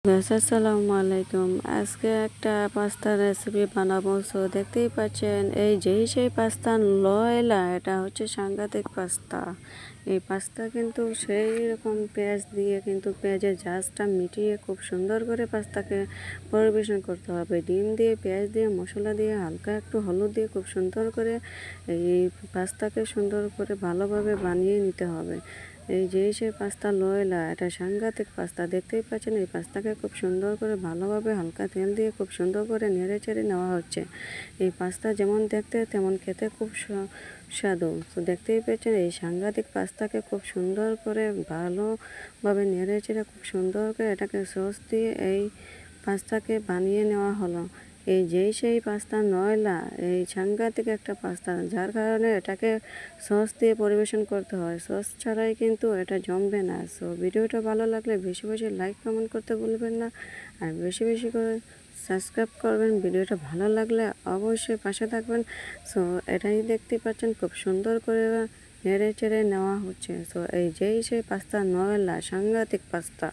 আসসালামু আলাইকুম। আজকে একটা পাস্তার রেসিপি বানাবো। দেখতেই পাচ্ছেন এই সেই পাস্তা লয়লা, এটা হচ্ছে সাংঘাতিক পাস্তা। এই পাস্তা কিন্তু সেই রকম পেঁয়াজ দিয়ে, কিন্তু পেঁয়াজের ঝাঁজটা মিটিয়ে খুব সুন্দর করে পাস্তাকে পরিবেশন করতে হবে। ডিম দিয়ে, পেঁয়াজ দিয়ে, মশলা দিয়ে, হালকা একটু হলুদ দিয়ে খুব সুন্দর করে এই পাস্তাকে সুন্দর করে ভালোভাবে বানিয়ে নিতে হবে। এই সেই পাস্তা লয়লা, এটা সাংঘাতিক পাস্তা। দেখতেই পাচ্ছেন এই পাস্তাকে খুব সুন্দর করে ভালোভাবে হালকা তেল দিয়ে খুব সুন্দর করে নেড়ে চেড়ে নেওয়া হচ্ছে। এই পাস্তা যেমন দেখতে তেমন খেতে খুব সুস্বাদু। তো দেখতেই পাচ্ছেন এই সাংঘাতিক পাস্তাকে খুব সুন্দর করে ভালোভাবে নেড়ে চেড়ে খুব সুন্দর করে এটাকে সস দিয়ে এই পাস্তাকে বানিয়ে নেওয়া হলো। এই সেই পাস্তা নয়লা, এই সাংঘাতিক একটা পাস্তা, যার কারণে এটাকে সস দিয়ে পরিবেশন করতে হয়। সস ছাড়াই কিন্তু এটা জমবে না। ভিডিওটা ভালো লাগলে বেশি বেশি লাইক কমেন্ট করতে ভুলবেন না, আর বেশি বেশি করে সাবস্ক্রাইব করবেন। ভিডিওটা ভালো লাগলে অবশ্যই পাশে থাকবেন। এটাই দেখতে পাচ্ছেন খুব সুন্দর করে নেড়ে চেড়ে নেওয়া হচ্ছে। এই সেই পাস্তা নয়লা, সাংঘাতিক পাস্তা।